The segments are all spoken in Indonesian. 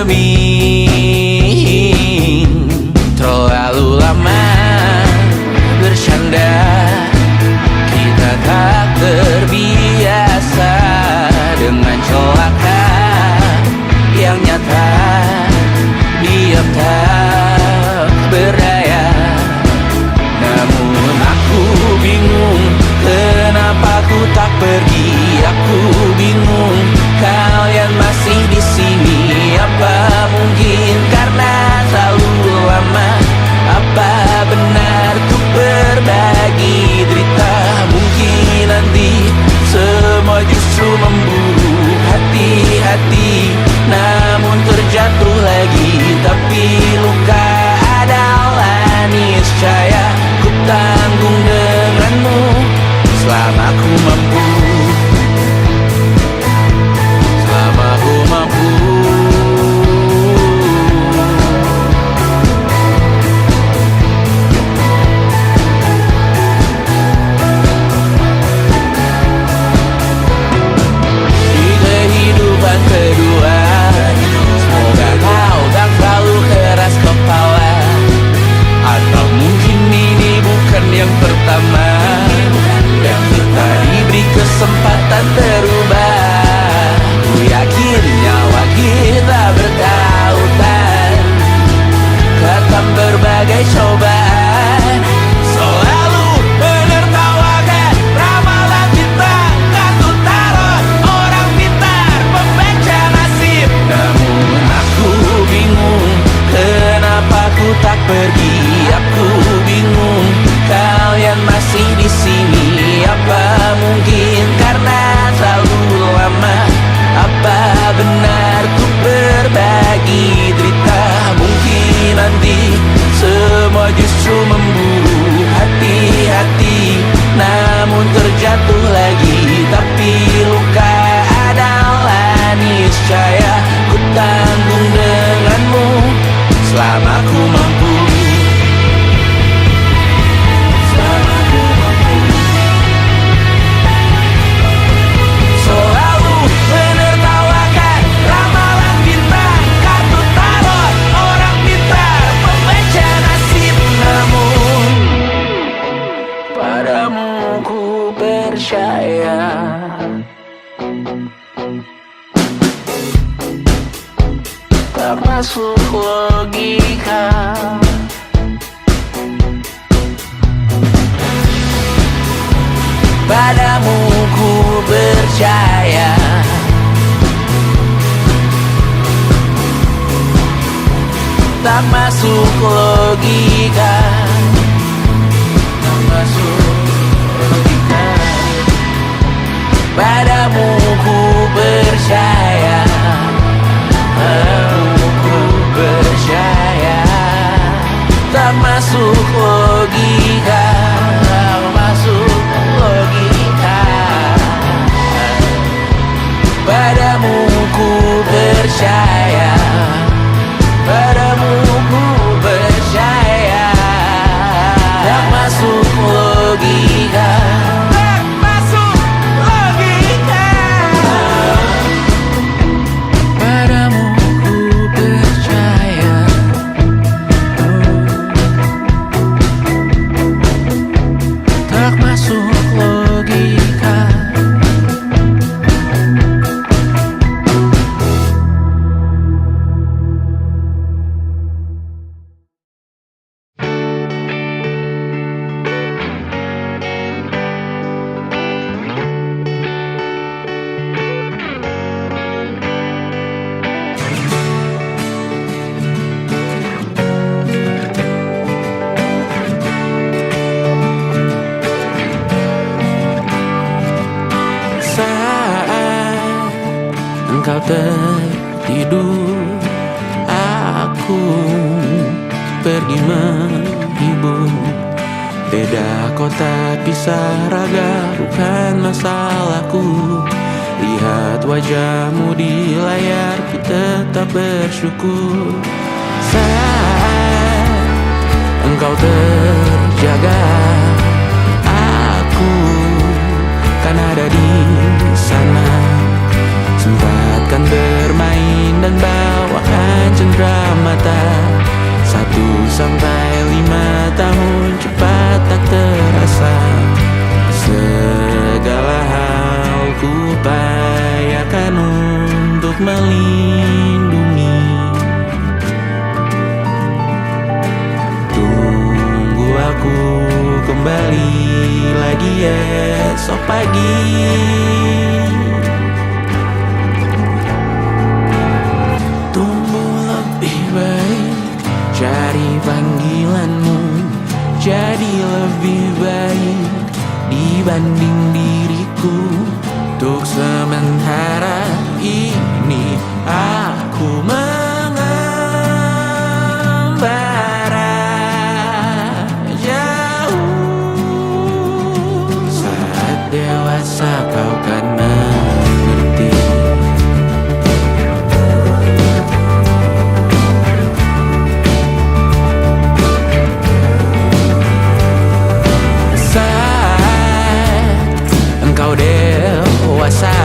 cermin. Terlalu lama bersanda, kita tak terbiasa dengan celaka yang nyata. Diam tak berdaya, namun aku bingung kenapa ku tak pergi. Aku bingung kalian masih di sini. Apa mungkin karena terlalu lama? Apa benar ku berbagi derita? Mungkin nanti semua justru memburu hati-hati, namun terjatuh lagi. Tapi luka adalah niscaya ku tanggung denganmu selama ku mampu. Selama ku mampu. Di kehidupan kedua, semoga kau tak terlalu keras kepala. Atau mungkin ini bukan yang pertama yang kita diberi kesempatan berubah. Ku yakin nyawa kita bertautan, ketam berbagai cobaan. Selalu menertawakan ramalan kita, kartu tarot orang pintar pembaca nasib. Namun aku bingung kenapa ku tak pergi. Aku bingung kalian masih di sini. Apa mungkin karena terlalu lama? Apa benar ku berbagi derita? Mungkin nanti semua justru memburu hati-hati, namun terjatuh lagi. Tapi luka adalah niscaya ku tanggung denganmu selama ku mampu. Selalu menertawakan ramalan bintang, kartu tarot orang pintar pembaca nasib. Namun padamu ku percaya. Tak masuk logika. Padamu ku percaya. Tak masuk logika. Tak masuk logika. Padamu ku percaya. Padamu ku percaya. Tak masuk logika. Tak masuk logika. Padamu ku percaya. Padamu ku percaya. Tak masuk logika. Tak masuk logika. Padamu ku percaya. Tak masuk logika. Engkau tertidur, aku pergi menghibur. Beda kota pisah raga bukan masalahku. Lihat wajahmu di layar, ku tetap bersyukur. Saat engkau terjaga, aku kan ada di sana. Sempatkan bermain dan bawakan kita. 1 sampai 5 tahun cepat tak terasa. Segala hal ku upayakan untuk melindungi. Tunggu aku kembali lagi esok pagi. Tumbuh lebih baik, cari panggilanmu, jadi lebih baik dibanding diriku. Untuk sementara ini aku mengembara jauh. Saat dewasa kau kan mengerti. Saat engkau dewasa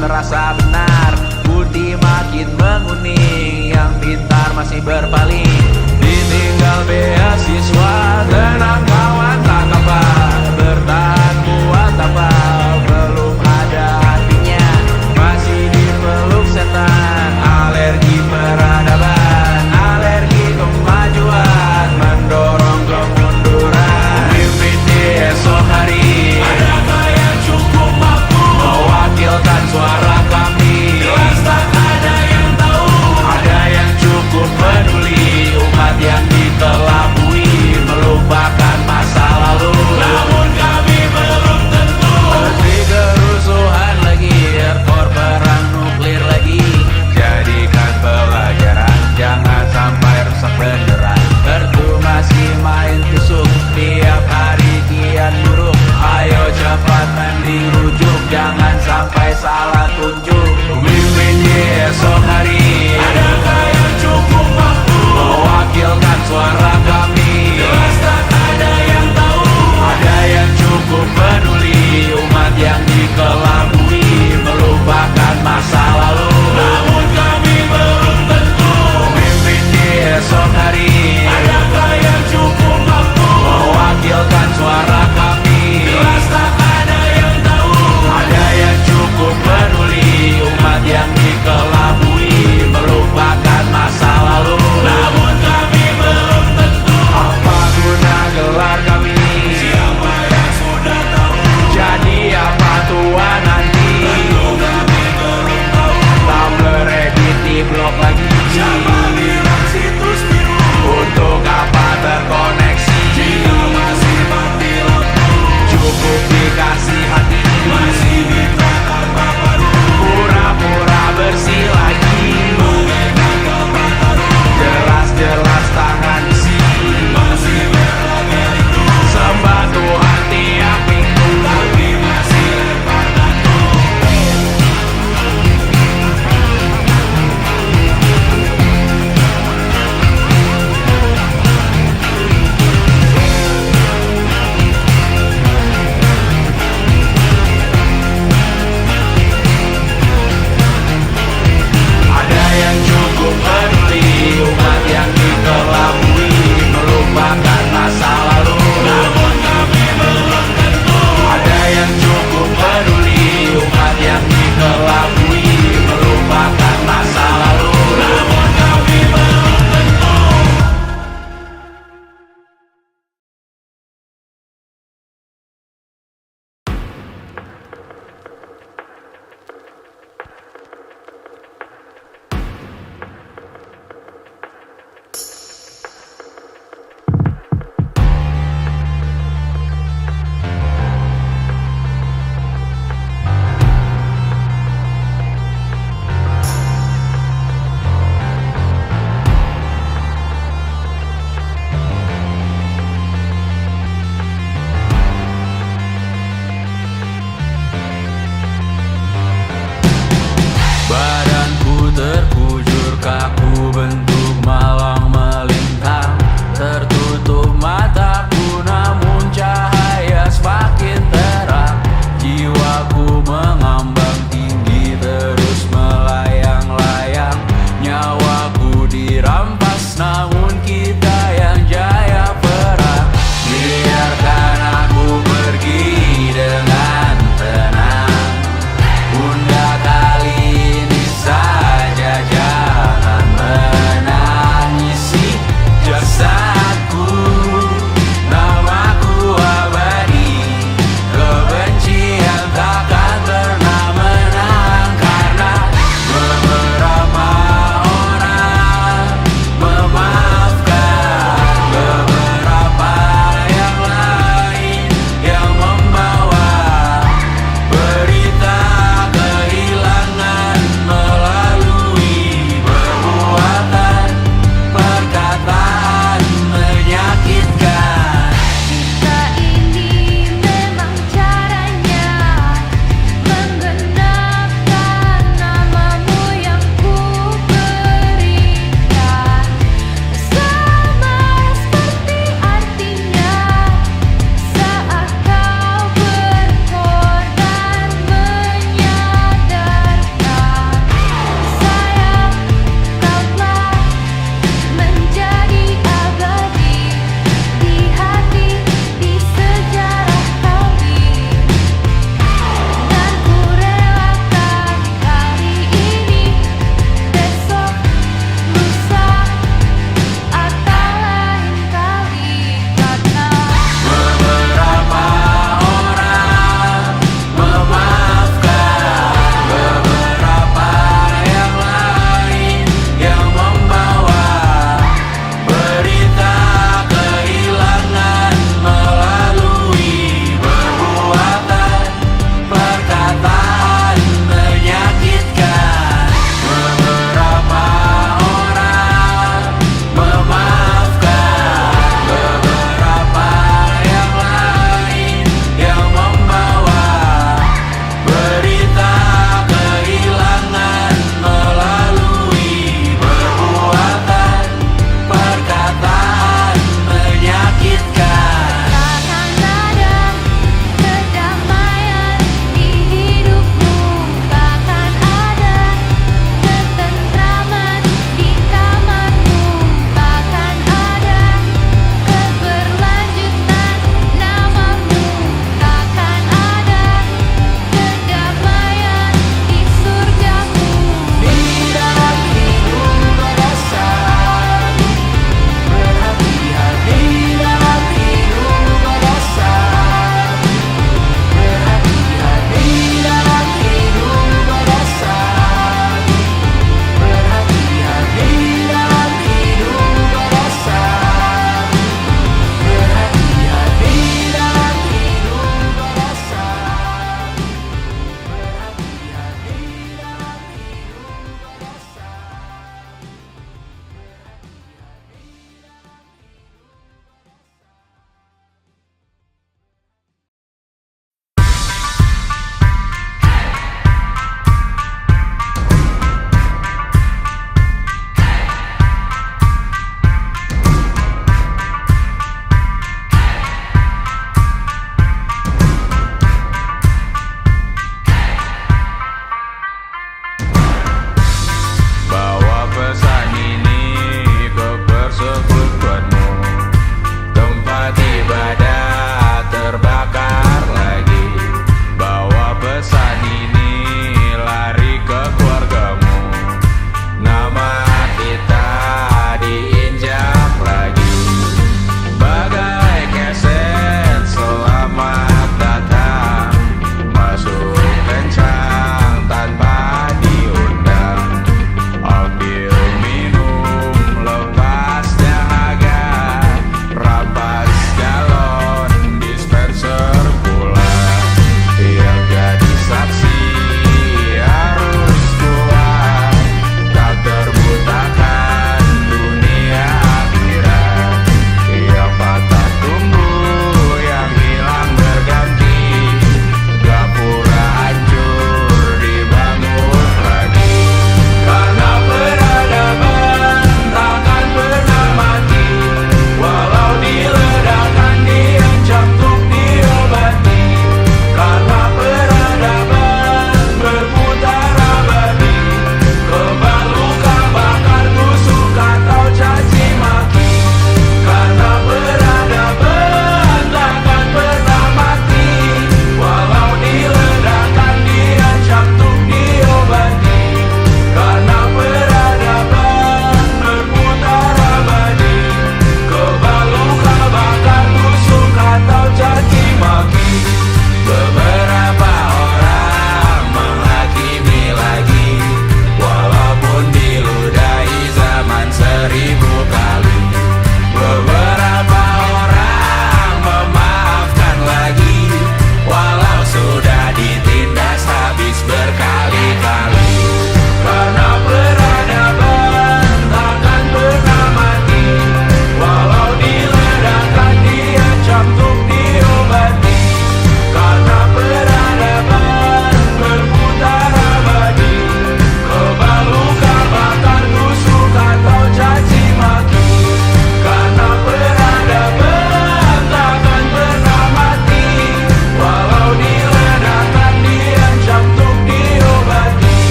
merasa benar. Budi makin menguning, yang pintar masih berpaling. Ditinggal beasiswa, tenang kawan tak apa. Bertahan buat apa, belum ada artinya. Masih dipeluk setan, alergi peradaban, alergi kemajuan, mendorong kemunduran. Mimpin di esok hari, adakah yang cukup mampu mewakilkan suara kami? Jelas tak ada yang tahu. Ada yang cukup peduli, umat yang ditelabui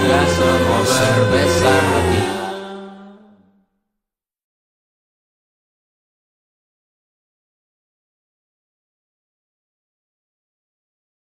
semoga semua berbesar